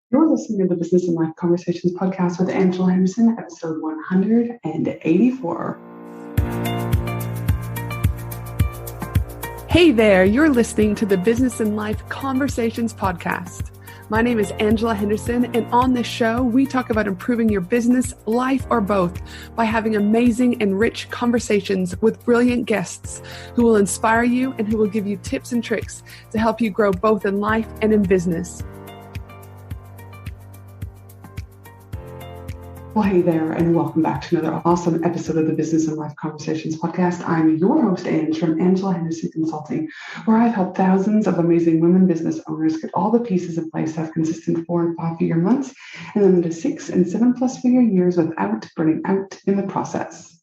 You're listening to the Business and Life Conversations podcast with Angela Henderson, episode 184. Hey there, you're listening to the Business and Life Conversations podcast. My name is Angela Henderson, and on this show, we talk about improving your business, life, or both by having amazing and rich conversations with brilliant guests who will inspire you and who will give you tips and tricks to help you grow both in life and in business. Well, hey there, and welcome back to another awesome episode of the Business and Life Conversations podcast. I'm your host, Ange, from Angela Henderson Consulting, where I've helped thousands of amazing women business owners get all the pieces in place to have consistent 4 and 5 figure months and then into 6 and 7+ figure years without burning out in the process.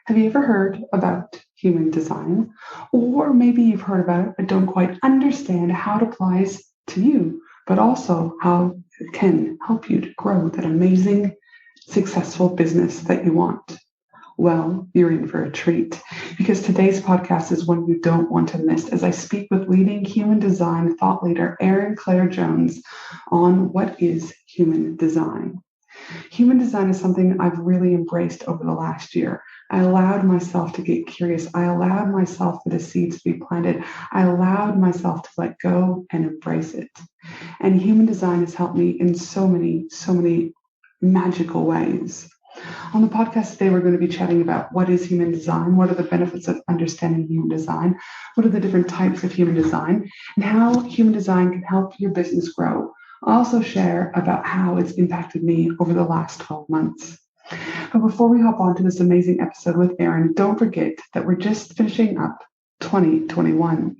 Have you ever heard about human design? Or maybe you've heard about it but don't quite understand how it applies to you, but also how it can help you to grow that amazing successful business that you want? Well, you're in for a treat, because today's podcast is one you don't want to miss as I speak with leading human design thought leader Erin Claire Jones on what is human design. Human design is something I've really embraced over the last year. I allowed myself to get curious. I allowed myself for the seeds to be planted. I allowed myself to let go and embrace it. And human design has helped me in so many magical ways. On the podcast today, we're going to be chatting about what is human design, what are the benefits of understanding human design, what are the different types of human design, and how human design can help your business grow. I'll also share about how it's impacted me over the last 12 months. But before we hop on to this amazing episode with Erin, don't forget that we're just finishing up 2021.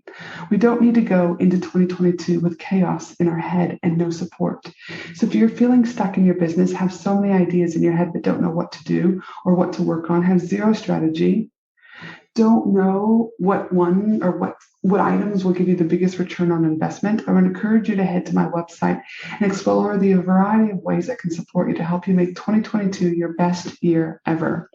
We don't need to go into 2022 with chaos in our head and no support. So if you're feeling stuck in your business, have so many ideas in your head but don't know what to do or what to work on, have zero strategy, don't know what items will give you the biggest return on investment, I would encourage you to head to my website and explore the variety of ways that can support you to help you make 2022 your best year ever.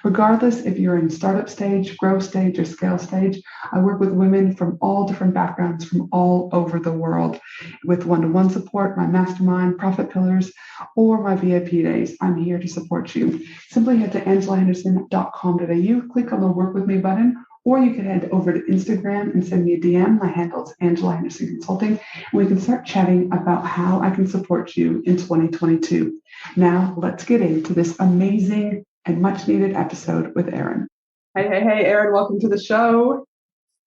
Regardless if you're in startup stage, growth stage, or scale stage, I work with women from all different backgrounds from all over the world with one-to-one support, my mastermind, profit pillars, or my VIP days. I'm here to support you. Simply head to angelahenderson.com.au, click on the Work With Me button, or you can head over to Instagram and send me a DM. My handle is Angela Henderson Consulting, and we can start chatting about how I can support you in 2022. Now, let's get into this amazing and much needed episode with Erin. Hey, Erin, welcome to the show.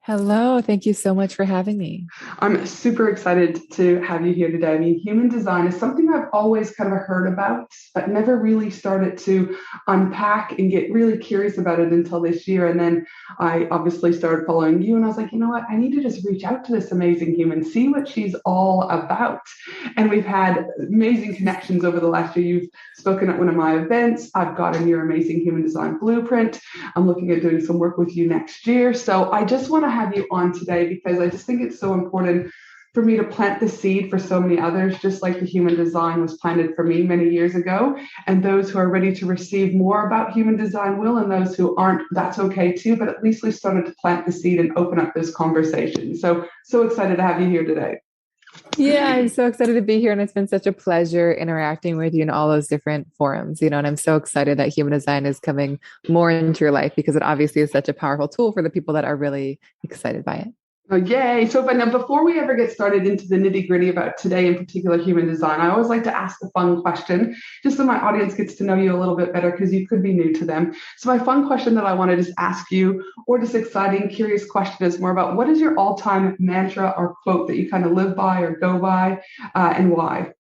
Hello. Thank you so much for having me. I'm super excited to have you here today. I mean, human design is something I've always kind of heard about, but never really started to unpack and get really curious about it until this year. And then I obviously started following you and I was like, you know what? I need to just reach out to this amazing human, see what she's all about. And we've had amazing connections over the last year. You've spoken at one of my events. I've gotten your amazing human design blueprint. I'm looking at doing some work with you next year. So I just want to have you on today because I just think it's so important for me to plant the seed for so many others, just like the human design was planted for me many years ago. And those who are ready to receive more about human design will, and those who aren't, that's okay too. But at least we started to plant the seed and open up this conversation. So excited to have you here today. Yeah, I'm so excited to be here. And it's been such a pleasure interacting with you in all those different forums, and I'm so excited that human design is coming more into your life because it obviously is such a powerful tool for the people that are really excited by it. Oh, yay. So now, before we ever get started into the nitty gritty about today, in particular, human design, I always like to ask the fun question, just so my audience gets to know you a little bit better, because you could be new to them. So my fun question that I want to just ask you, or this exciting, curious question, is more about what is your all-time mantra or quote that you kind of live by or go by, and why?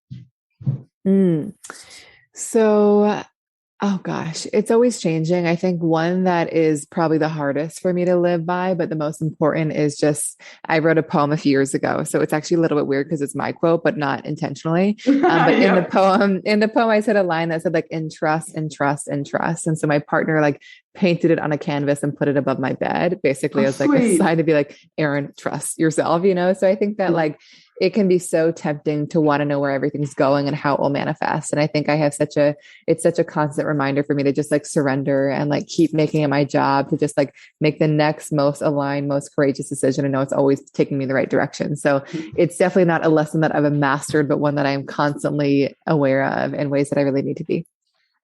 So Oh gosh, it's always changing. I think one that is probably the hardest for me to live by, but the most important is just, I wrote a poem a few years ago. So it's actually a little bit weird because it's my quote, but not intentionally. But in the poem, I said a line that said like, in trust, and trust, and trust. And so my partner like painted it on a canvas and put it above my bed, basically Oh, as like a sweet. sign to be like, Erin, trust yourself, you know? So I think that like, it can be so tempting to want to know where everything's going and how it will manifest. And I think it's such a constant reminder for me to just like surrender and like keep making it my job to just like make the next most aligned, most courageous decision and know it's always taking me the right direction. So it's definitely not a lesson that I've mastered, but one that I'm constantly aware of in ways that I really need to be.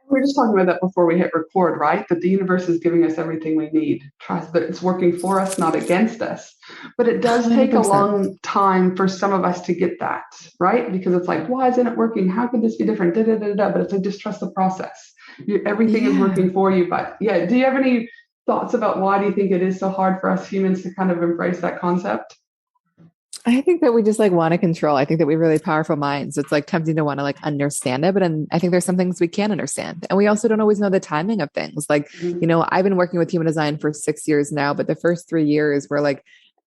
We were just talking about that before we hit record, right? That the universe is giving us everything we need. Trust that it's working for us, not against us. But it does take a 100%. long time for some of us to get that, right? Because it's like, why isn't it working? How could this be different? Da, da, da, da. But it's like, just trust the process. Everything is Yeah. working for you. But yeah, do you have any thoughts about why do you think it is so hard for us humans to kind of embrace that concept? I think that we just like want to control. I think that we have really powerful minds. So it's like tempting to want to like understand it. But then I think there's some things we can't understand. And we also don't always know the timing of things. Like, Mm-hmm. I've been working with human design for 6 years now, but the first 3 years were like,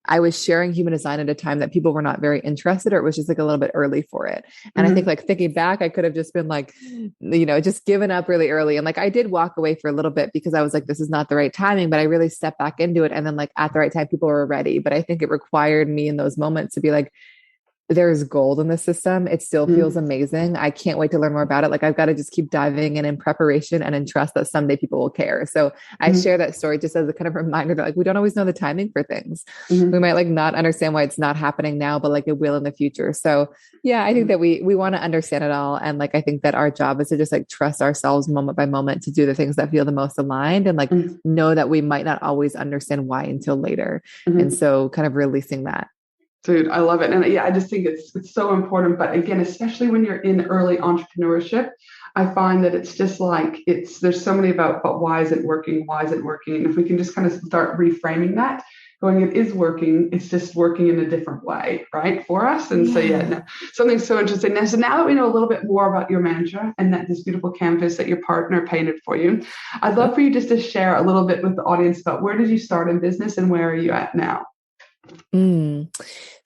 I was sharing human design at a time that people were not very interested, or it was just like a little bit early for it. And I think Mm-hmm. like thinking back, I could have just been like, just given up really early. And like I did walk away for a little bit because I was like, this is not the right timing, but I really stepped back into it. And then like at the right time, people were ready. But I think it required me in those moments to be like, there's gold in the system. It still feels Mm-hmm. amazing. I can't wait to learn more about it. Like I've got to just keep diving in preparation and in trust that someday people will care. So I Mm-hmm. share that story just as a kind of reminder that like we don't always know the timing for things. We Mm-hmm. might like not understand why it's not happening now, but like it will in the future. So yeah, I think that we want to understand it all. And like I think that our job is to just like trust ourselves moment by moment to do the things that feel the most aligned and like know that we might not always understand why until later. And Mm-hmm. so kind of releasing that. Dude, I love it. And yeah, I just think it's so important. But again, especially when you're in early entrepreneurship, I find that it's just like there's so many about but why is it working? Why is it working? And if we can just kind of start reframing that, going it is working, it's just working in a different way, right? For us. And so yeah, Yeah. no, something so interesting. Now, so now that we know a little bit more about your mantra and that this beautiful canvas that your partner painted for you, I'd love for you just to share a little bit with the audience about where did you start in business and where are you at now? Mm.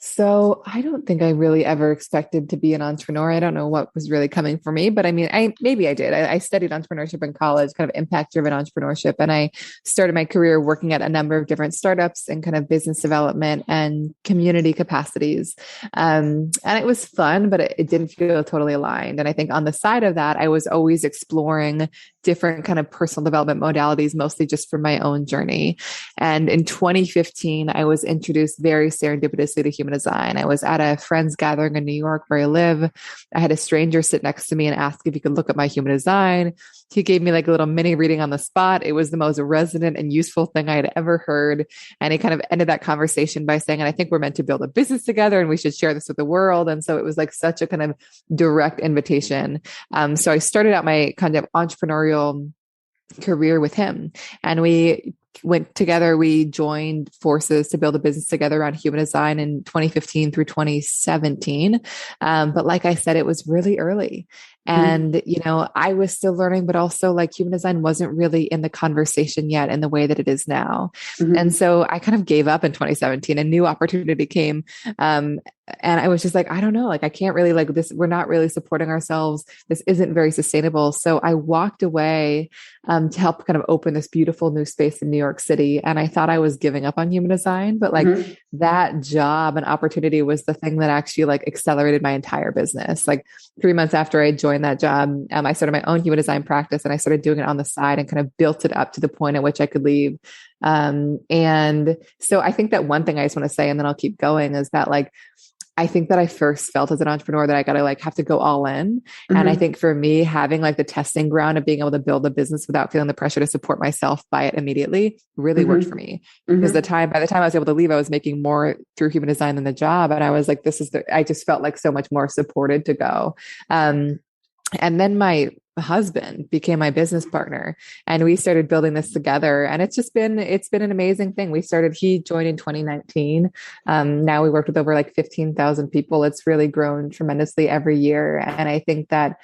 So I don't think I really ever expected to be an entrepreneur. I don't know what was really coming for me, but I mean, maybe I did. I studied entrepreneurship in college, kind of impact-driven entrepreneurship, and I started my career working at a number of different startups and kind of business development and community capacities. And it was fun, but it didn't feel totally aligned. And I think on the side of that, I was always exploring different kind of personal development modalities, mostly just for my own journey. And in 2015, I was introduced very serendipitously to human design. I was at a friend's gathering in New York where I live. I had a stranger sit next to me and ask if he could look at my human design. He gave me like a little mini reading on the spot. It was the most resonant and useful thing I had ever heard. And he kind of ended that conversation by saying, and I think we're meant to build a business together and we should share this with the world. And so it was like such a kind of direct invitation. So I started out my kind of entrepreneurial career with him, and we went together. We joined forces to build a business together around human design in 2015 through 2017. But like I said, it was really early. Mm-hmm. And, I was still learning, but also like human design wasn't really in the conversation yet in the way that it is now. And Mm-hmm. so I kind of gave up in 2017. A new opportunity came. And I was just like, I don't know, like, I can't really like this. We're not really supporting ourselves. This isn't very sustainable. So I walked away to help kind of open this beautiful new space in New York City. And I thought I was giving up on human design, but like Mm-hmm. that job and opportunity was the thing that actually like accelerated my entire business. Like 3 months after I joined that job, I started my own human design practice and I started doing it on the side and kind of built it up to the point at which I could leave. And so I think that one thing I just want to say, and then I'll keep going, is that like, I think that I first felt as an entrepreneur that I got to like have to go all in. And I Mm-hmm. think for me, having like the testing ground of being able to build a business without feeling the pressure to support myself by it immediately really worked for Mm-hmm. me. Because Mm-hmm. by the time I was able to leave, I was making more through human design than the job. And I was like, I just felt like so much more supported to go. And then my husband became my business partner and we started building this together. And it's been an amazing thing. He joined in 2019. Now we worked with over like 15,000 people. It's really grown tremendously every year. And I think that,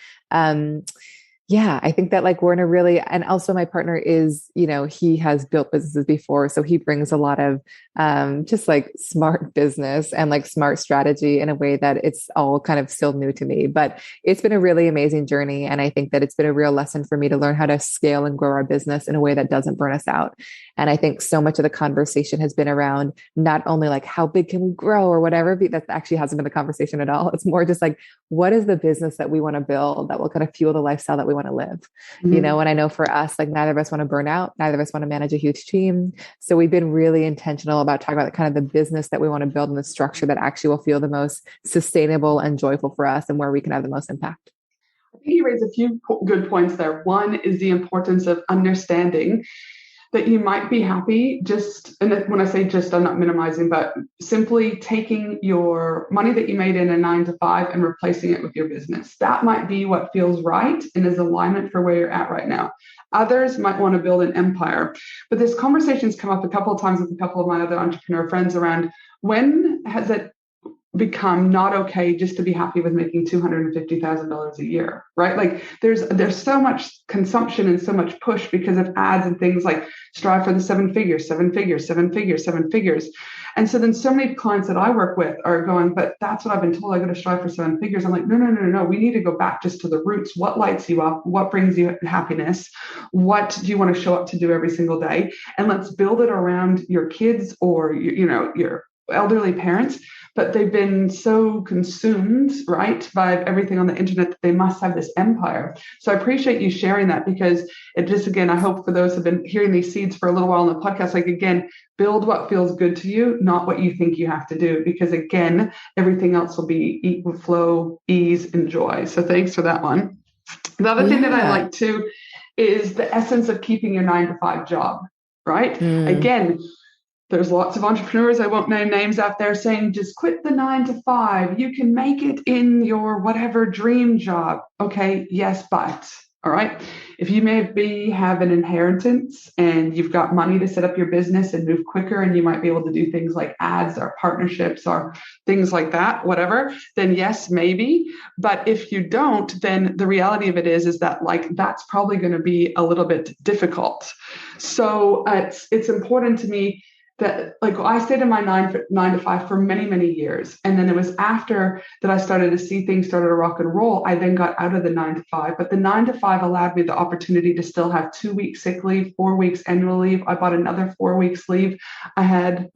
Yeah, I think that like we're in a really, and also my partner is, he has built businesses before. So he brings a lot of just like smart business and like smart strategy in a way that it's all kind of still new to me. But it's been a really amazing journey. And I think that it's been a real lesson for me to learn how to scale and grow our business in a way that doesn't burn us out. And I think so much of the conversation has been around not only like how big can we grow or whatever, that actually hasn't been the conversation at all. It's more just like, what is the business that we want to build that will kind of fuel the lifestyle that we want to live? Mm-hmm. And I know for us, like neither of us want to burn out, neither of us want to manage a huge team. So we've been really intentional about talking about kind of the business that we want to build and the structure that actually will feel the most sustainable and joyful for us and where we can have the most impact. I think you raised a few good points there. One is the importance of understanding that you might be happy just, and when I say just, I'm not minimizing, but simply taking your money that you made in a 9 to 5 and replacing it with your business. That might be what feels right and is alignment for where you're at right now. Others might want to build an empire. But this conversation's come up a couple of times with a couple of my other entrepreneur friends around when has it become not okay just to be happy with making $250,000 a year, right? Like there's so much consumption and so much push because of ads and things like strive for the 7 figures. And so then so many clients that I work with are going, but that's what I've been told, I got to strive for 7 figures. I'm like, no. We need to go back just to the roots. What lights you up? What brings you happiness? What do you want to show up to do every single day? And let's build it around your kids or, your elderly parents, but they've been so consumed, right, by everything on the internet that they must have this empire. So I appreciate you sharing that because it just, again, I hope for those who've been hearing these seeds for a little while on the podcast, like, again, build what feels good to you, not what you think you have to do, because again, everything else will be eat with flow, ease, and joy. So thanks for that one. The other thing that I like too is the essence of keeping your 9 to 5 job, right? Again, there's lots of entrepreneurs, I won't name names out there, saying just quit the 9 to 5. You can make it in your whatever dream job. Okay, yes, but all right. If you maybe have an inheritance and you've got money to set up your business and move quicker, and you might be able to do things like ads or partnerships or things like that, whatever, then yes, maybe. But if you don't, then the reality of it is that like that's probably going to be a little bit difficult. So it's important to me that like I stayed in my 9 to 5 for many, many years. And then it was after that I started to see things started to rock and roll. I then got out of the 9 to 5, but the 9 to 5 allowed me the opportunity to still have 2 weeks sick leave, 4 weeks annual leave. I bought another 4 weeks leave. I had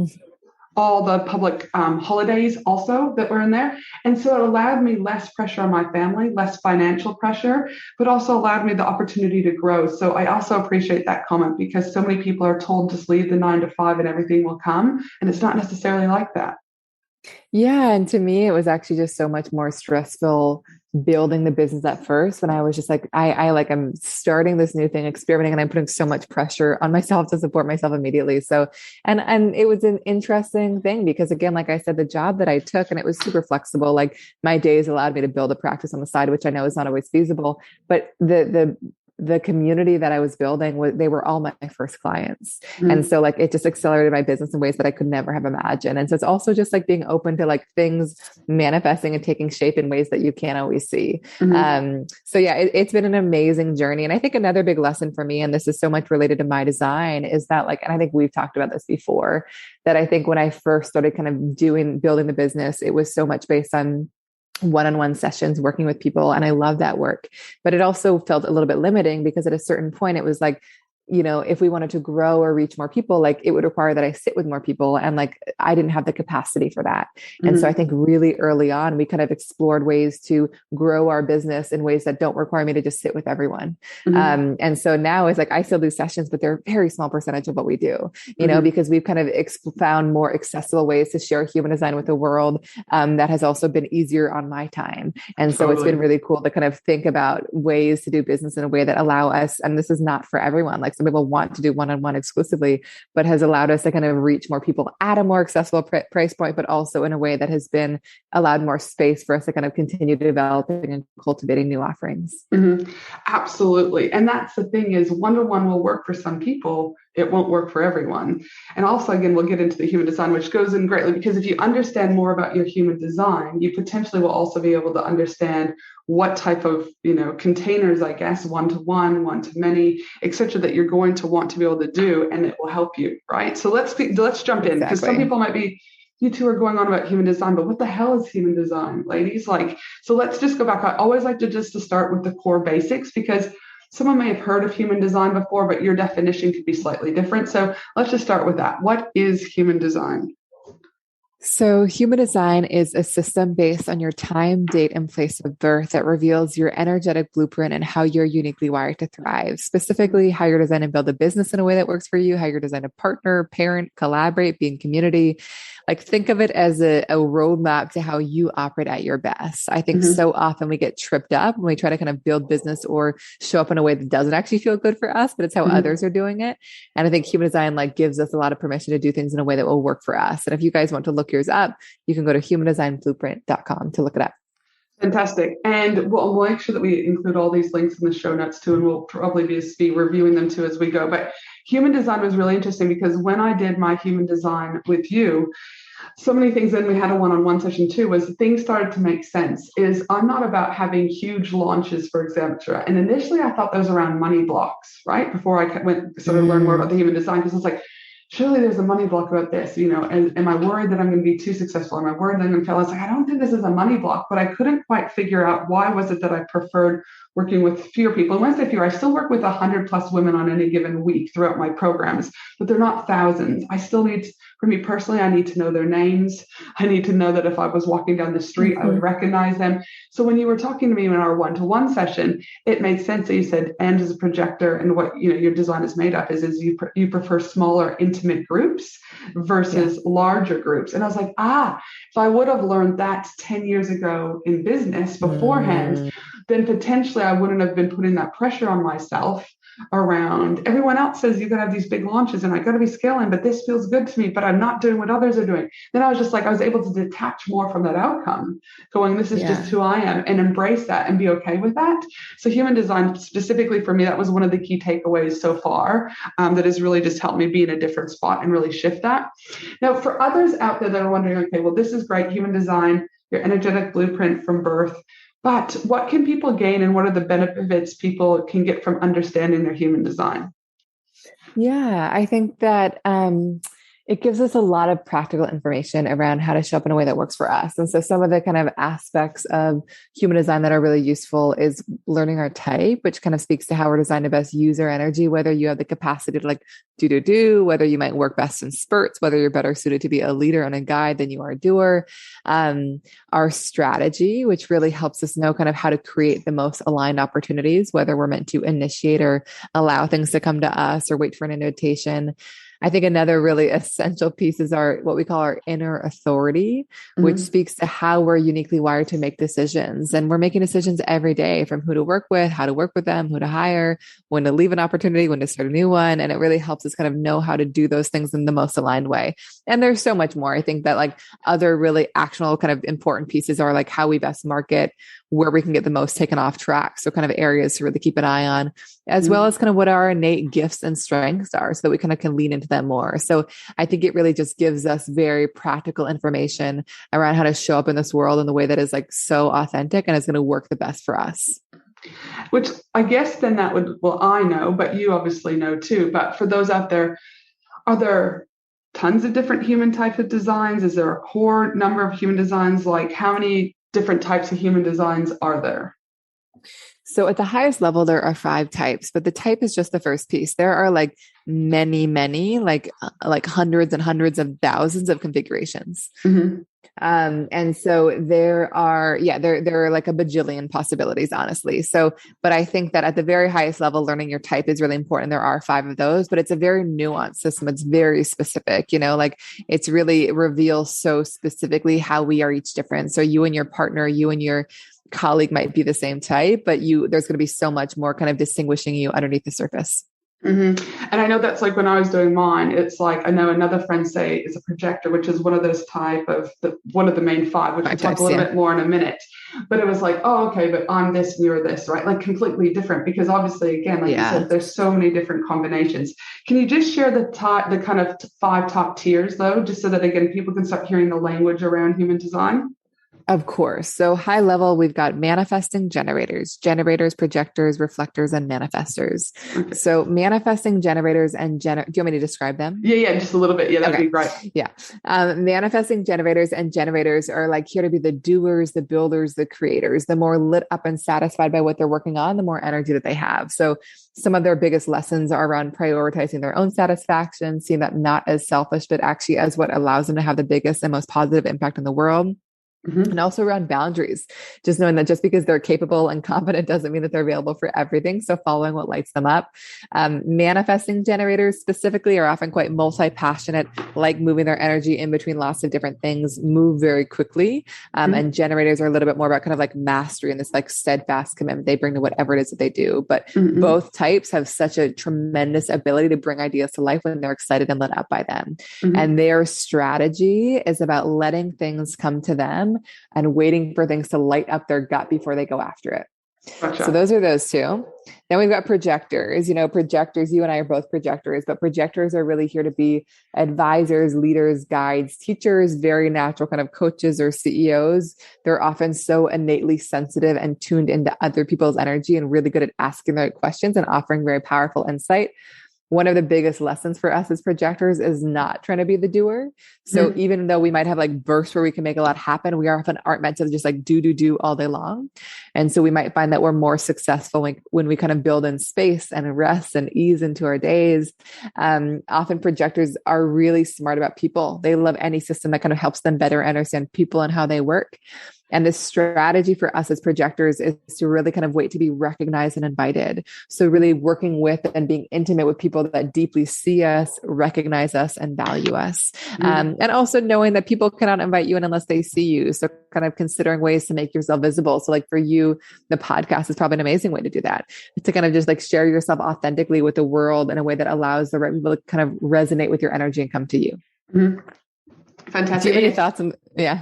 all the public holidays also that were in there. And so it allowed me less pressure on my family, less financial pressure, but also allowed me the opportunity to grow. So I also appreciate that comment because so many people are told just leave the 9 to 5 and everything will come. And it's not necessarily like that. Yeah. And to me, it was actually just so much more stressful building the business at first when I was just like, I'm starting this new thing, experimenting, and I'm putting so much pressure on myself to support myself immediately. So, and it was an interesting thing because again, like I said, the job that I took, and it was super flexible, like my days allowed me to build a practice on the side, which I know is not always feasible, but the community that I was building they were all my first clients. And so like, it just accelerated my business in ways that I could never have imagined. And so it's also just like being open to like things manifesting and taking shape in ways that you can't always see. So yeah, it's been an amazing journey. And I think another big lesson for me, and this is so much related to my design, is that like, and I think we've talked about this before, that I think when I first started kind of building the business, it was so much based on one-on-one sessions, working with people. And I love that work, but it also felt a little bit limiting because at a certain point it was like, if we wanted to grow or reach more people, like it would require that I sit with more people. And like, I didn't have the capacity for that. And so I think really early on, we kind of explored ways to grow our business in ways that don't require me to just sit with everyone. And so now it's like, I still do sessions, but they're a very small percentage of what we do, because we've kind of found more accessible ways to share human design with the world. That has also been easier on my time. And so it's been really cool to kind of think about ways to do business in a way that allow us, and this is not for everyone, like some people want to do one-on-one exclusively, but has allowed us to kind of reach more people at a more accessible price point, but also in a way that has been allowed more space for us to kind of continue developing and cultivating new offerings. Absolutely. And that's the thing is one-to-one will work for some people, it won't work for everyone. And also, again, we'll get into the human design, which goes in greatly, because if you understand more about your human design, you potentially will also be able to understand what type of, containers, I guess, one-to-one, one-to-many, etc., that you're going to want to be able to do, and it will help you, right? So let's jump in, because some people might be, you two are going on about human design, but what the hell is human design, ladies? So let's just go back. I always like to start with the core basics, because someone may have heard of human design before, but your definition could be slightly different. So let's just start with that. What is human design? So human design is a system based on your time, date, and place of birth that reveals your energetic blueprint and how you're uniquely wired to thrive. Specifically, how you're designed to build a business in a way that works for you, how you're designed to partner, parent, collaborate, be in community. Think of it as a roadmap to how you operate at your best. I think so often we get tripped up when we try to kind of build business or show up in a way that doesn't actually feel good for us, but it's how others are doing it. And I think human design gives us a lot of permission to do things in a way that will work for us. And if you guys want to look yours up, you can go to humandesignblueprint.com to look it up. Fantastic. And we'll make sure that we include all these links in the show notes too, and we'll probably be reviewing them too as we go. But human design was really interesting, because when I did my human design with you, so many things, then we had a one-on-one session too, was things started to make sense. I'm not about having huge launches, for example. And initially I thought those around money blocks, right? Before I started learning more about the human design, because it's surely there's a money block about this, and am I worried that I'm going to be too successful? Am I worried that I'm going to fail? I was I don't think this is a money block, but I couldn't quite figure out why was it that I preferred working with fewer people. And when I say fewer, I still work with 100 plus women on any given week throughout my programs, but they're not thousands. I still need, for me personally, I need to know their names. I need to know that if I was walking down the street, I would recognize them. So when you were talking to me in our one-to-one session, it made sense that you said, and as a projector, and what your design is made up is you prefer smaller, intimate groups versus larger groups. And I was if I would have learned that 10 years ago in business beforehand, then potentially I wouldn't have been putting that pressure on myself around everyone else says you got to have these big launches and I got to be scaling, but this feels good to me, but I'm not doing what others are doing. Then I was just I was able to detach more from that outcome, going, this is just who I am, and embrace that and be okay with that. So human design specifically for me, that was one of the key takeaways so far, that has really just helped me be in a different spot and really shift that. Now, for others out there that are wondering, okay, well, this is great, human design, your energetic blueprint from birth, but what can people gain, and what are the benefits people can get from understanding their human design? Yeah, I think that it gives us a lot of practical information around how to show up in a way that works for us. And so some of the kind of aspects of human design that are really useful is learning our type, which kind of speaks to how we're designed to best use our energy, whether you have the capacity to do, whether you might work best in spurts, whether you're better suited to be a leader and a guide than you are a doer. Our strategy, which really helps us know kind of how to create the most aligned opportunities, whether we're meant to initiate or allow things to come to us or wait for an invitation. I think another really essential piece is what we call our inner authority, which speaks to how we're uniquely wired to make decisions. And we're making decisions every day, from who to work with, how to work with them, who to hire, when to leave an opportunity, when to start a new one. And it really helps us kind of know how to do those things in the most aligned way. And there's so much more. I think that other really actionable kind of important pieces are how we best market, where we can get the most taken off track. So kind of areas to really keep an eye on, as well as kind of what our innate gifts and strengths are, so that we kind of can lean into them more. So I think it really just gives us very practical information around how to show up in this world in the way that is so authentic and is going to work the best for us. Which I guess then that would, well, I know, but you obviously know too, but for those out there, are there tons of different human types of designs? Is there a core number of human designs? How many different types of human designs are there? So at the highest level, there are 5 types, but the type is just the first piece. There are many, hundreds and hundreds of thousands of configurations. And so there are a bajillion possibilities, honestly. So, but I think that at the very highest level, learning your type is really important. There are 5 of those, but it's a very nuanced system. It's very specific, it's really reveals so specifically how we are each different. So you and your partner, you and your colleague might be the same type, but there's going to be so much more kind of distinguishing you underneath the surface. And I know that's like when I was doing mine, it's like, I know another friend say is a projector, which is one of those type of one of the main five, which we'll Five talk a types. little Yeah. bit more in a minute. But it was like, oh, okay, but I'm this and you're this, right? Like completely different, because obviously, again, like you Yeah. said, there's so many different combinations. Can you just share the kind of five top tiers though, just so that again, people can start hearing the language around human design? Of course. So high level, we've got manifesting generators, projectors, reflectors, and manifestors. Okay. So manifesting generators and do you want me to describe them? Yeah, just a little bit. Yeah, that'd Okay. be great. Yeah. Manifesting generators and generators are like here to be the doers, the builders, the creators. The more lit up and satisfied by what they're working on, the more energy that they have. So some of their biggest lessons are around prioritizing their own satisfaction, seeing that not as selfish, but actually as what allows them to have the biggest and most positive impact in the world. And also around boundaries, just knowing that just because they're capable and confident doesn't mean that they're available for everything. So following what lights them up. Manifesting generators specifically are often quite multi-passionate, like moving their energy in between lots of different things, move very quickly. And generators are a little bit more about kind of like mastery and this like steadfast commitment they bring to whatever it is that they do. But both types have such a tremendous ability to bring ideas to life when they're excited and lit up by them. And their strategy is about letting things come to them and waiting for things to light up their gut before they go after it. Gotcha. So those are those two. Then we've got projectors. Projectors, you and I are both projectors, but projectors are really here to be advisors, leaders, guides, teachers, very natural kind of coaches or CEOs. They're often so innately sensitive and tuned into other people's energy and really good at asking the right questions and offering very powerful insight. One of the biggest lessons for us as projectors is not trying to be the doer. So even though we might have like bursts where we can make a lot happen, we often aren't meant to just like do all day long. And so we might find that we're more successful when we kind of build in space and rest and ease into our days. Often projectors are really smart about people. They love any system that kind of helps them better understand people and how they work. And the strategy for us as projectors is to really kind of wait to be recognized and invited. So really working with and being intimate with people that deeply see us, recognize us, and value us. And also knowing that people cannot invite you in unless they see you. So kind of considering ways to make yourself visible. So like for you, the podcast is probably an amazing way to do that. To kind of just like share yourself authentically with the world in a way that allows the right people to kind of resonate with your energy and come to you. Fantastic. Do you have any thoughts on, yeah.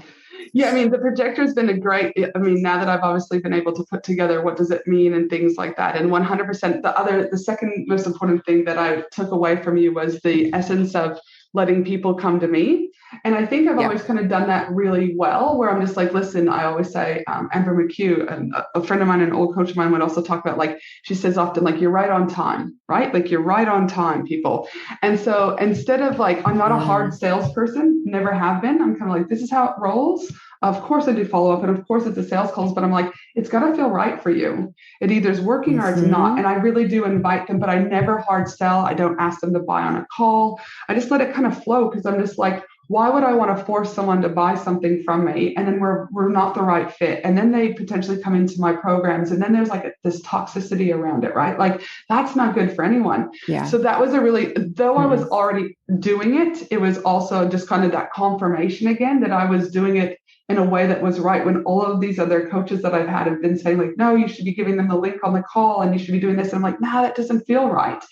Yeah, I mean, the projector has been a great, I mean, now that I've obviously been able to put together what does it mean and things like that. And 100%, the second most important thing that I took away from you was the essence of letting people come to me. And I think I've always kind of done that really well, where I'm just like, listen, I always say, Amber McHugh, and a friend of mine, an old coach of mine would also talk about, like, she says often, like, you're right on time, right? Like, you're right on time, people. And so instead of like, I'm not a hard salesperson, never have been. I'm kind of like, this is how it rolls. Of course I do follow up, and of course it's a sales calls, but I'm like, it's got to feel right for you. It either is working or it's not. And I really do invite them, but I never hard sell. I don't ask them to buy on a call. I just let it kind of flow, because I'm just like, why would I want to force someone to buy something from me and then we're not the right fit, and then they potentially come into my programs and then there's like this toxicity around it, right? Like, that's not good for anyone. So that was a really, though I was already doing it, it was also just kind of that confirmation again that I was doing it in a way that was right, when all of these other coaches that I've had have been saying, like, no, you should be giving them the link on the call and you should be doing this. And I'm like, no, that doesn't feel right.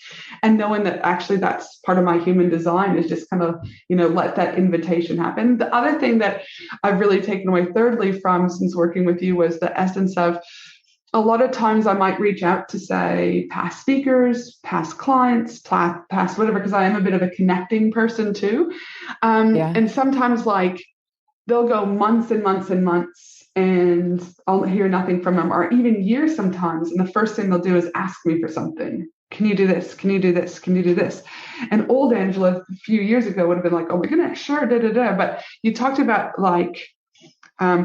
And knowing that actually that's part of my human design is just kind of, let that invitation happen. The other thing that I've really taken away thirdly from since working with you was the essence of, a lot of times I might reach out to, say, past speakers, past clients, past whatever, because I am a bit of a connecting person too. And sometimes like, they'll go months and months and months and I'll hear nothing from them, or even years sometimes. And the first thing they'll do is ask me for something. Can you do this? Can you do this? Can you do this? And old Angela a few years ago would have been like, oh my goodness, sure, But you talked about like,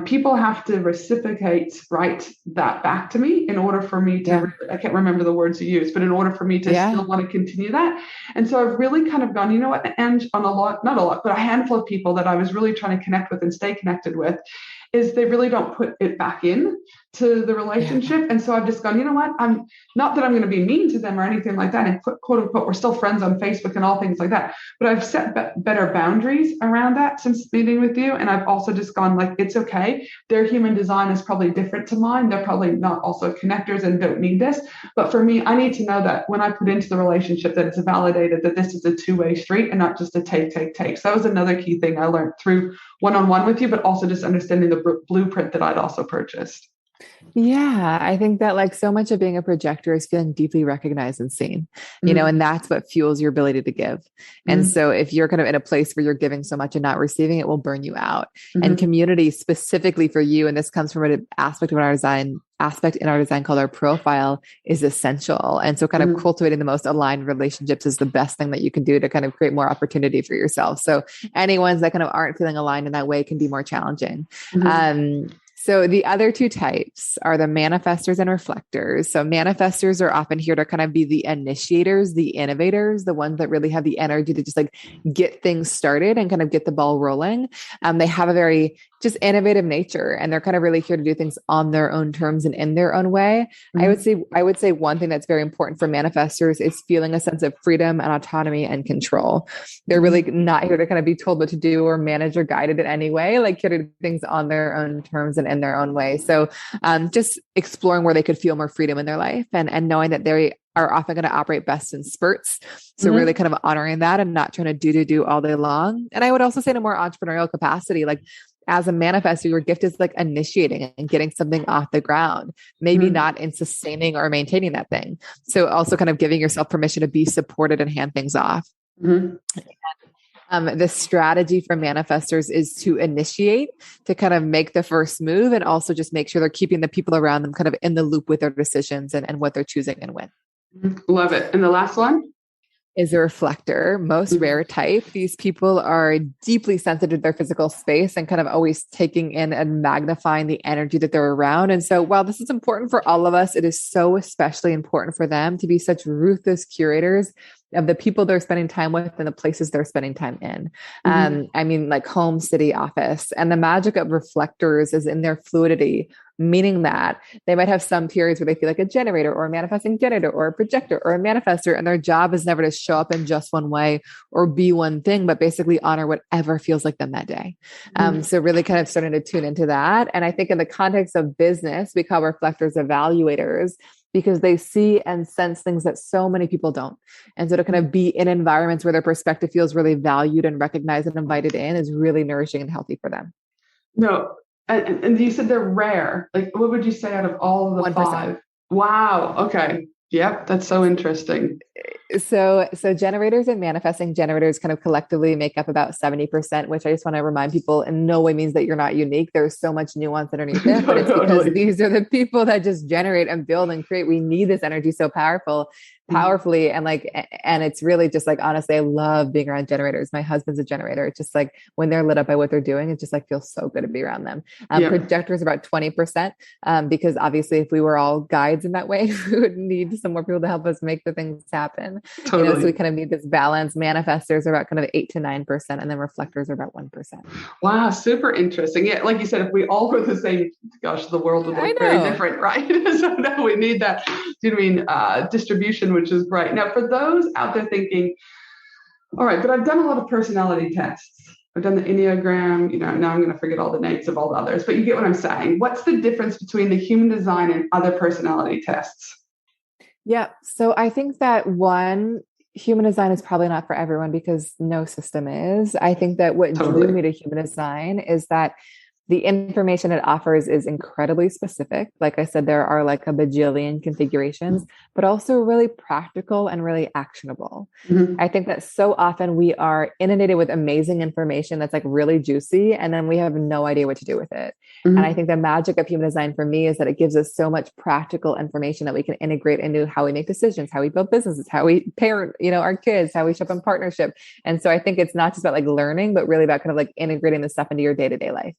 people have to reciprocate, right, that back to me in order for me to, I can't remember the words you used, but in order for me to still want to continue that. And so I've really kind of gone, you know what, and on not a lot, but a handful of people that I was really trying to connect with and stay connected with, is they really don't put it back in to the Yeah. relationship. And so I've just gone, you know what? I'm not that I'm going to be mean to them or anything like that. And quote unquote, we're still friends on Facebook and all things like that. But I've set better boundaries around that since meeting with you. And I've also just gone like, it's okay. Their human design is probably different to mine. They're probably not also connectors and don't need this. But for me, I need to know that when I put into the relationship that it's validated that this is a two-way street and not just a take. So that was another key thing I learned through one-on-one with you, but also just understanding the blueprint that I'd also purchased. Yeah, I think that like so much of being a projector is feeling deeply recognized and seen, and that's what fuels your ability to give. And so if you're kind of in a place where you're giving so much and not receiving, it will burn you out. And community specifically for you, and this comes from an aspect in our design called our profile, is essential. And so kind of cultivating the most aligned relationships is the best thing that you can do to kind of create more opportunity for yourself. So any ones that kind of aren't feeling aligned in that way can be more challenging. So the other two types are the manifestors and reflectors. So manifestors are often here to kind of be the initiators, the innovators, the ones that really have the energy to just like get things started and kind of get the ball rolling. They have a very just innovative nature, and they're kind of really here to do things on their own terms and in their own way. I would say one thing that's very important for manifestors is feeling a sense of freedom and autonomy and control. They're really not here to kind of be told what to do or managed or guided in any way, like here to do things on their own terms and in their own way. So just exploring where they could feel more freedom in their life and knowing that they are often going to operate best in spurts. So really kind of honoring that and not trying to do all day long. And I would also say in a more entrepreneurial capacity, like as a manifestor, your gift is like initiating and getting something off the ground, maybe not in sustaining or maintaining that thing. So also kind of giving yourself permission to be supported and hand things off. The strategy for manifestors is to initiate, to kind of make the first move, and also just make sure they're keeping the people around them kind of in the loop with their decisions and what they're choosing and when. Love it. And the last one? Is a reflector, most rare type. These people are deeply sensitive to their physical space and kind of always taking in and magnifying the energy that they're around. And so while this is important for all of us, it is so especially important for them to be such ruthless curators of the people they're spending time with and the places they're spending time in. I mean, like home, city, office. And the magic of reflectors is in their fluidity, meaning that they might have some periods where they feel like a generator or a manifesting generator or a projector or a manifestor. And their job is never to show up in just one way or be one thing, but basically honor whatever feels like them that day. So really kind of starting to tune into that. And I think in the context of business, we call reflectors evaluators, because they see and sense things that so many people don't. And so to kind of be in environments where their perspective feels really valued and recognized and invited in is really nourishing and healthy for them. No. And you said they're rare. Like, what would you say out of all of the 1%. 5? Wow. Okay. Yep. That's so interesting. So generators and manifesting generators kind of collectively make up about 70%, which I just want to remind people in no way means that you're not unique. There's so much nuance underneath it, but it's because these are the people that just generate and build and create. We need this energy so powerfully. And it's really just like, honestly, I love being around generators. My husband's a generator. It's just like when they're lit up by what they're doing, it just like feels so good to be around them. Projectors about 20%, because obviously if we were all guides in that way, we would need some more people to help us make the things happen. Totally. So we kind of need this balance. Manifestors are about kind of 8 to 9%, and then reflectors are about 1%. Wow. Super interesting. Yeah. Like you said, if we all were the same, gosh, the world would look very different, right? So now we need that, distribution, which is great. Now, for those out there thinking, all right, but I've done a lot of personality tests. I've done the Enneagram, now I'm going to forget all the names of all the others, but you get what I'm saying. What's the difference between the human design and other personality tests? Yeah. So I think that one, human design is probably not for everyone because no system is. I think that what drew me to human design is that the information it offers is incredibly specific. Like I said, there are like a bajillion configurations, but also really practical and really actionable. I think that so often we are inundated with amazing information that's like really juicy, and then we have no idea what to do with it. And I think the magic of human design for me is that it gives us so much practical information that we can integrate into how we make decisions, how we build businesses, how we parent, our kids, how we show up in partnership. And so I think it's not just about like learning, but really about kind of like integrating this stuff into your day-to-day life.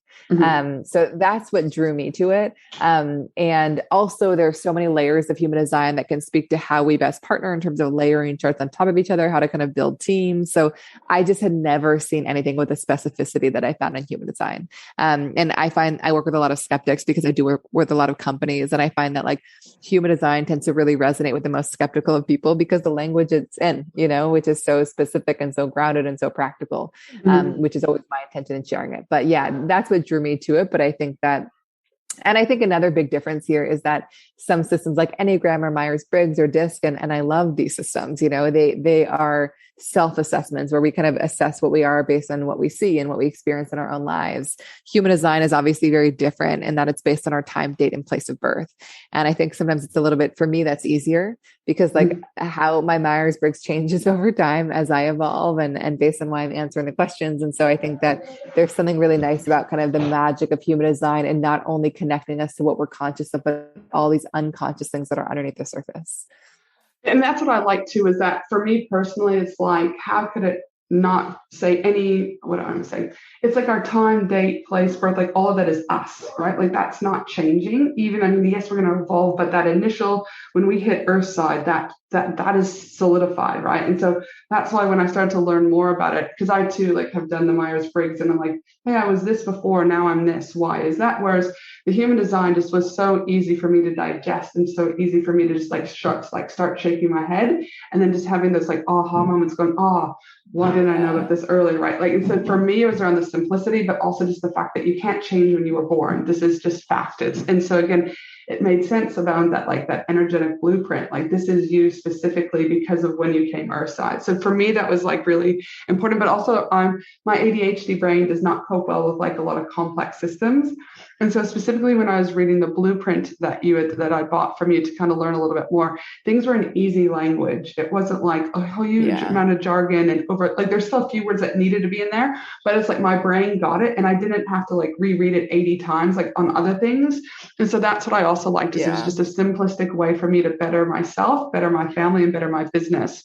So that's what drew me to it. And also there's so many layers of human design that can speak to how we best partner in terms of layering charts on top of each other, how to kind of build teams. So I just had never seen anything with the specificity that I found in human design. And I find I work with a lot of skeptics because I do work with a lot of companies. And I find that like human design tends to really resonate with the most skeptical of people because the language it's in, which is so specific and so grounded and so practical, which is always my intention in sharing it. But yeah, that's what drew me to it. But I think that, and I think another big difference here is that some systems like Enneagram or Myers-Briggs or DISC, and I love these systems, they are self-assessments where we kind of assess what we are based on what we see and what we experience in our own lives. Human design is obviously very different in that it's based on our time, date, and place of birth. And I think sometimes it's a little bit, for me, that's easier because like how my Myers-Briggs changes over time as I evolve and based on why I'm answering the questions. And so I think that there's something really nice about kind of the magic of human design and not only connecting us to what we're conscious of, but all these unconscious things that are underneath the surface. And that's what I like too, is that for me personally, it's like, how could it not say what I'm saying? It's like our time, date, place, birth, like all of that is us, right? Like that's not changing. Even, I mean, yes, we're going to evolve, but that initial, when we hit Earth side, that is solidified, right? And so that's why when I started to learn more about it, because I too like have done the Myers-Briggs and I'm like, hey, I was this before, now I'm this. Why is that? Whereas the human design just was so easy for me to digest and so easy for me to just start shaking my head and then just having those like aha moments going, why didn't I know about this early, right? Like, and so for me, it was around the simplicity, but also just the fact that you can't change when you were born. This is just fact. And so again, it made sense around that, like that energetic blueprint, like this is you specifically because of when you came Earthside. So for me, that was like really important, but also my ADHD brain does not cope well with like a lot of complex systems. And so specifically when I was reading the blueprint that I bought from you to kind of learn a little bit more, things were in easy language. It wasn't like a huge amount of jargon and over, like there's still a few words that needed to be in there, but it's like my brain got it and I didn't have to like reread it 80 times like on other things. And so that's what I also liked, is it was just a simplistic way for me to better myself, better my family, and better my business.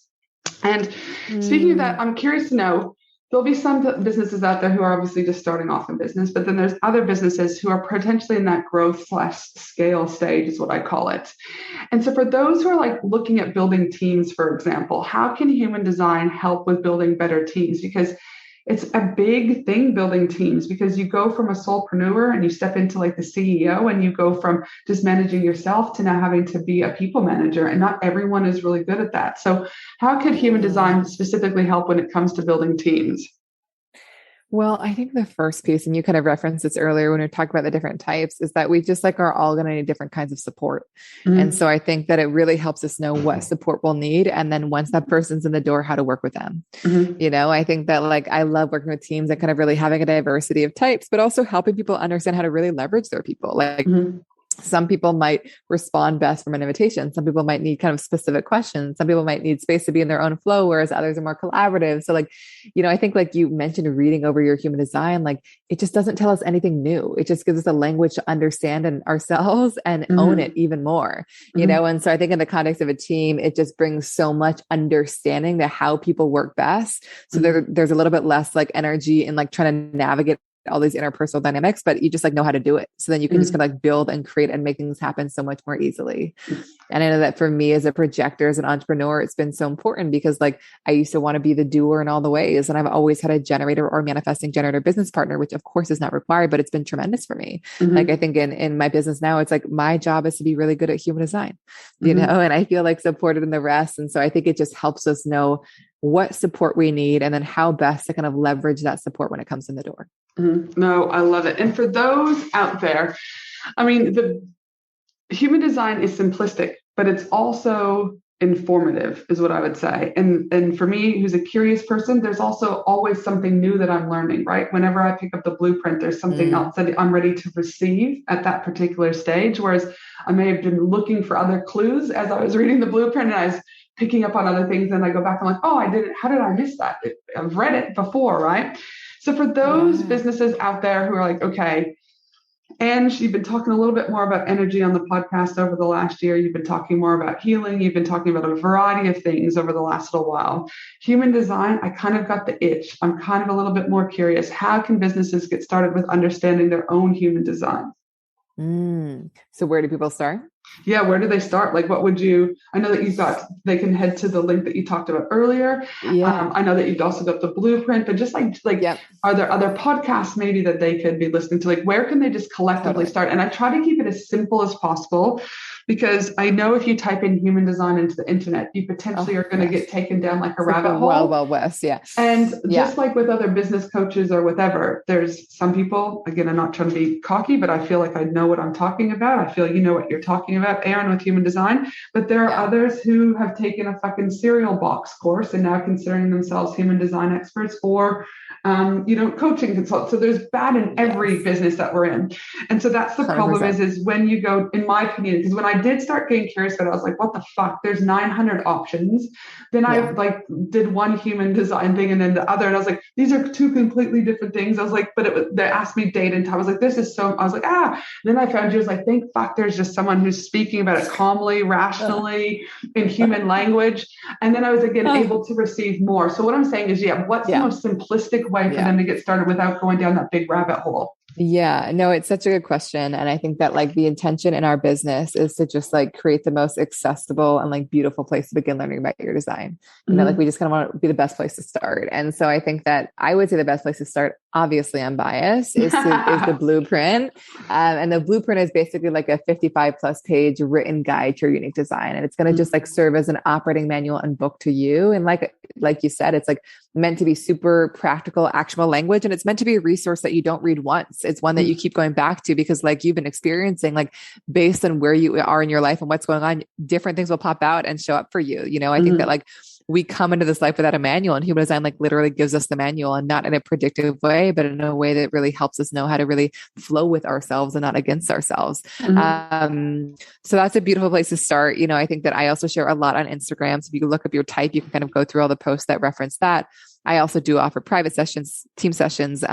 And speaking of that, I'm curious to know, there'll be some businesses out there who are obviously just starting off in business, but then there's other businesses who are potentially in that growth/scale stage is what I call it. And so for those who are like looking at building teams, for example, how can human design help with building better teams? Because it's a big thing, building teams, because you go from a solopreneur and you step into like the CEO and you go from just managing yourself to now having to be a people manager. And not everyone is really good at that. So how could human design specifically help when it comes to building teams? Well, I think the first piece, and you kind of referenced this earlier when we talked about the different types, is that we just like are all going to need different kinds of support. And so I think that it really helps us know what support we'll need. And then once that person's in the door, how to work with them. I think that like, I love working with teams and kind of really having a diversity of types, but also helping people understand how to really leverage their people. Like, some people might respond best from an invitation. Some people might need kind of specific questions. Some people might need space to be in their own flow, whereas others are more collaborative. So like, I think like you mentioned reading over your human design, like it just doesn't tell us anything new. It just gives us a language to understand ourselves and own it even more, And so I think in the context of a team, it just brings so much understanding to how people work best. So there's a little bit less like energy in like trying to navigate all these interpersonal dynamics, but you just like know how to do it. So then you can just kind of like build and create and make things happen so much more easily. And I know that for me as a projector, as an entrepreneur, it's been so important because like I used to want to be the doer in all the ways. And I've always had a generator or manifesting generator business partner, which of course is not required, but it's been tremendous for me. Like I think in my business now, it's like my job is to be really good at human design, and I feel like supported in the rest. And so I think it just helps us know what support we need and then how best to kind of leverage that support when it comes in the door. No, I love it. And for those out there, I mean, the human design is simplistic, but it's also informative is what I would say. And for me, who's a curious person, there's also always something new that I'm learning, right? Whenever I pick up the blueprint, there's something else that I'm ready to receive at that particular stage. Whereas I may have been looking for other clues as I was reading the blueprint and I was picking up on other things. And I go back and I'm like, how did I miss that? I've read it before, right? So for those businesses out there who are like, okay, And you've been talking a little bit more about energy on the podcast over the last year. You've been talking more about healing. You've been talking about a variety of things over the last little while. Human design, I kind of got the itch. I'm kind of a little bit more curious. How can businesses get started with understanding their own human design? So where do people start? Yeah, where do they start? Like, what would you, I know that they can head to the link that you talked about earlier. Yeah. I know that you've also got the blueprint, but just Yep. are there other podcasts maybe that they could be listening to? Like, where can they just collectively start? And I try to keep it as simple as possible, because I know if you type in human design into the internet, you potentially are going to get taken down like a rabbit hole. Wild West. Yeah. And just like with other business coaches or whatever, there's some people, again, I'm not trying to be cocky, but I feel like I know what I'm talking about. I feel you know what you're talking about, Erin, with human design. But there are others who have taken a fucking cereal box course and now considering themselves human design experts or coaching consultants. So there's bad in every business that we're in. And so that's the 100%. Problem is when you go, in my opinion, because when I did start getting curious about it, I was like, what the fuck? There's 900 options. Then I did one human design thing and then the other. And I was like, these are two completely different things. I was like, they asked me date and time. I was like, I was like, And then I found you, I was like, thank fuck, there's just someone who's speaking about it calmly, rationally, in human language. And then I was again able to receive more. So what I'm saying is, what's the most simplistic way for them to get started without going down that big rabbit hole? Yeah, no, it's such a good question. And I think that like the intention in our business is to just like create the most accessible and like beautiful place to begin learning about your design. You know, like we just kind of want to be the best place to start. And so I think that I would say the best place to start, obviously I'm biased, is the blueprint. And the blueprint is basically like a 55+ page written guide to your unique design. And it's going to just like serve as an operating manual and book to you. And like you said, it's like meant to be super practical, actionable language. And it's meant to be a resource that you don't read once. It's one that you keep going back to because like you've been experiencing, like based on where you are in your life and what's going on, different things will pop out and show up for you. You know, I think that like we come into this life without a manual, and human design like literally gives us the manual, and not in a predictive way, but in a way that really helps us know how to really flow with ourselves and not against ourselves. So that's a beautiful place to start. You know, I think that I also share a lot on Instagram. So if you look up your type, you can kind of go through all the posts that reference that. I also do offer private sessions, team sessions,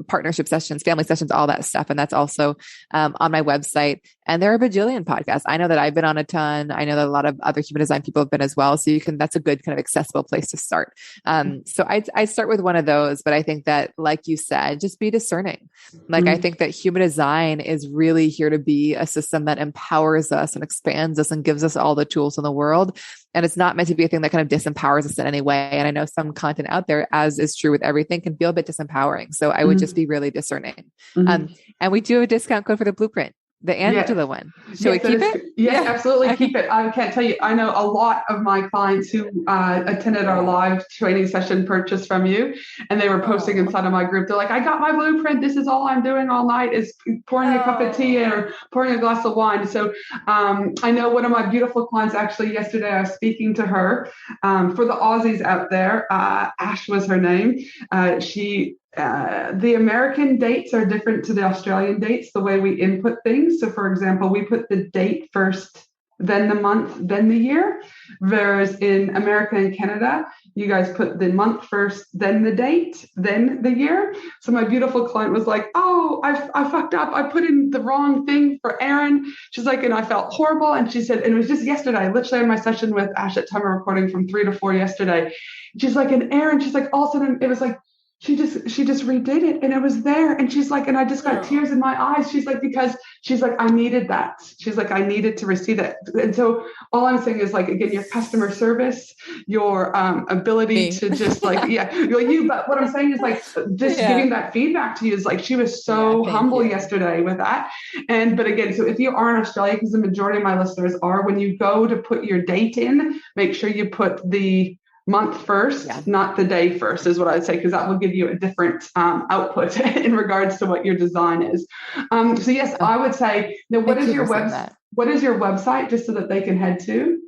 partnership sessions, family sessions, all that stuff. And that's also on my website. And there are a bajillion podcasts. I know that I've been on a ton. I know that a lot of other human design people have been as well. So that's a good kind of accessible place to start. So I start with one of those, but I think that, like you said, just be discerning. Like I think that human design is really here to be a system that empowers us and expands us and gives us all the tools in the world. And it's not meant to be a thing that kind of disempowers us in any way. And I know some content out there, as is true with everything, can feel a bit disempowering. So I would just be really discerning. And we do have a discount code for the blueprint, the Angela one. Shall we keep it? Yes, absolutely. Keep it. I can't tell you, I know a lot of my clients who attended our live training session purchased from you, and they were posting inside of my group. They're like, I got my blueprint. This is all I'm doing all night is pouring a cup of tea or pouring a glass of wine. So I know one of my beautiful clients, actually yesterday, I was speaking to her for the Aussies out there. Ash was her name. The American dates are different to the Australian dates, the way we input things. So for example, we put the date first, then the month, then the year. Whereas in America and Canada, you guys put the month first, then the date, then the year. So my beautiful client was like, oh, I fucked up. I put in the wrong thing for Erin. She's like, and I felt horrible. And she said, and it was just yesterday, I literally had my session with Ash at time of recording from 3 to 4 yesterday. She's like, and Erin, she's like, all of a sudden it was like, she just redid it and it was there. And she's like, and I just got tears in my eyes. She's like, because she's like, I needed that. She's like, I needed to receive it. And so all I'm saying is like, again, your customer service, your ability to just like, but what I'm saying is like, just giving that feedback to you is like, she was so humble yesterday with that. But again, so if you are in Australia, because the majority of my listeners are, when you go to put your date in, make sure you put the month first, not the day first, is what I'd say, because that will give you a different output in regards to what your design is. So yes, I would say, now what is your website, just so that they can head to?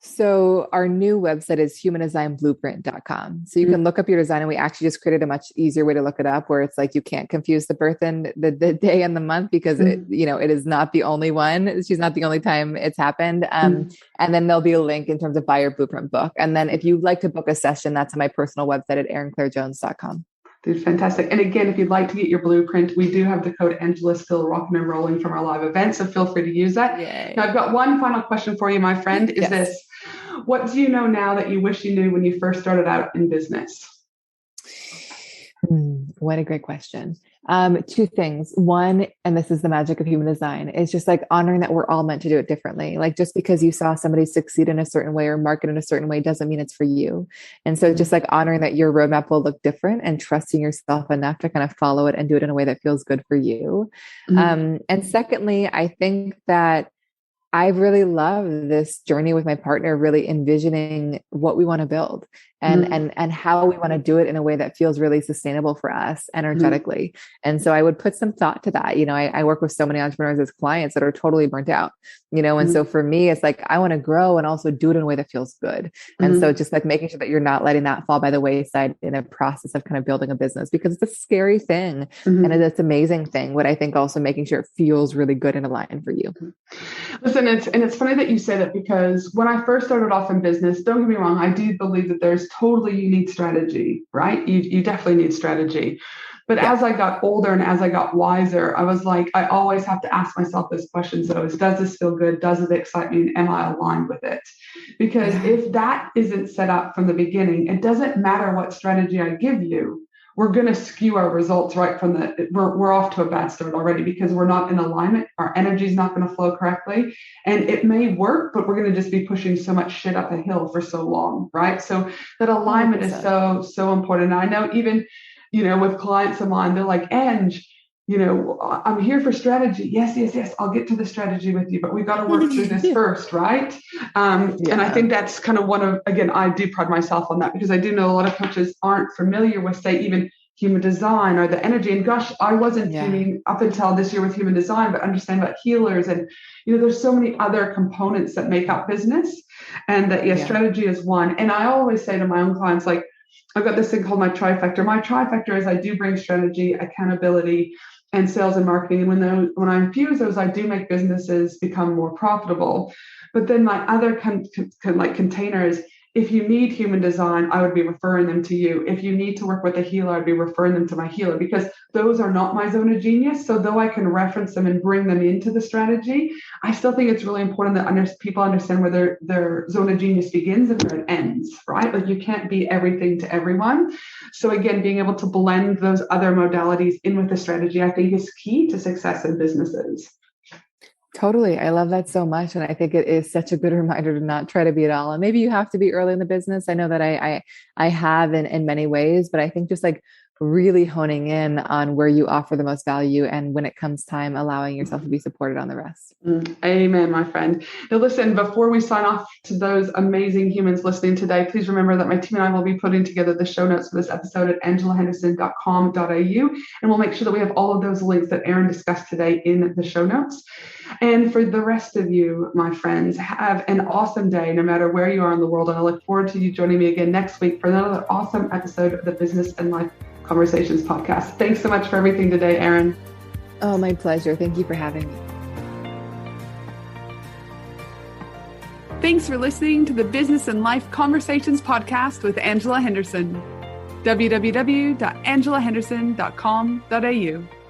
So our new website is humandesignblueprint.com. So you can look up your design, and we actually just created a much easier way to look it up, where it's like, you can't confuse the birth and the day and the month, because it is not the only one. She's not the only time it's happened. And then there'll be a link in terms of buy your blueprint book. And then if you'd like to book a session, that's on my personal website at erinclairejones.com. Dude, fantastic. And again, if you'd like to get your blueprint, we do have the code Angela still rocking and rolling from our live event. So feel free to use that. Yay. Now, I've got one final question for you, my friend, is this. What do you know now that you wish you knew when you first started out in business? What a great question. Two things. One, and this is the magic of human design, is just like honoring that we're all meant to do it differently. Like just because you saw somebody succeed in a certain way or market in a certain way doesn't mean it's for you. And so just like honoring that your roadmap will look different and trusting yourself enough to kind of follow it and do it in a way that feels good for you. And secondly, I think that I really love this journey with my partner, really envisioning what we want to build and how we want to do it in a way that feels really sustainable for us energetically. And so I would put some thought to that. You know, I work with so many entrepreneurs as clients that are totally burnt out, you know, and so for me, it's like, I want to grow and also do it in a way that feels good. And so just like making sure that you're not letting that fall by the wayside in a process of kind of building a business, because it's a scary thing and it's an amazing thing. But I think also making sure it feels really good and aligned for you. Listen, it's funny that you say that, because when I first started off in business, don't get me wrong, I do believe that there's totally you need strategy, right? You definitely need strategy. But as I got older and as I got wiser, I was like, I always have to ask myself those questions. Though, does this feel good? Does it excite me? Am I aligned with it? Because if that isn't set up from the beginning, it doesn't matter what strategy I give you. We're going to skew our results right from we're off to a bad start already, because we're not in alignment. Our energy is not going to flow correctly, and it may work, but we're going to just be pushing so much shit up a hill for so long. Right. So that alignment 100%. Is so important. And I know even, you know, with clients of mine, they're like, Ange, you know, I'm here for strategy. Yes. I'll get to the strategy with you, but we've got to work through this first, right? And I think that's kind of one of, again, I do pride myself on that, because I do know a lot of coaches aren't familiar with, say, even human design or the energy. And gosh, I wasn't feeling up until this year with human design, but understand about healers. And, you know, there's so many other components that make up business, and that, strategy is one. And I always say to my own clients, like, I've got this thing called my trifecta. My trifecta is I do bring strategy, accountability, and sales and marketing. And when I infuse those, I do make businesses become more profitable. But then my other container is, if you need human design, I would be referring them to you. If you need to work with a healer, I'd be referring them to my healer, because those are not my zone of genius. So though I can reference them and bring them into the strategy, I still think it's really important that people understand where their zone of genius begins and where it ends, right? Like you can't be everything to everyone. So again, being able to blend those other modalities in with the strategy, I think is key to success in businesses. Totally. I love that so much. And I think it is such a good reminder to not try to be it all. And maybe you have to be early in the business. I know that I have in many ways, but I think just like really honing in on where you offer the most value, and when it comes time, allowing yourself to be supported on the rest. Amen, my friend. Now listen, before we sign off to those amazing humans listening today, please remember that my team and I will be putting together the show notes for this episode at angelahenderson.com.au. And we'll make sure that we have all of those links that Erin discussed today in the show notes. And for the rest of you, my friends, have an awesome day, no matter where you are in the world. And I look forward to you joining me again next week for another awesome episode of the Business and Life Conversations podcast. Thanks so much for everything today, Erin. Oh, my pleasure. Thank you for having me. Thanks for listening to the Business and Life Conversations podcast with Angela Henderson. www.angelahenderson.com.au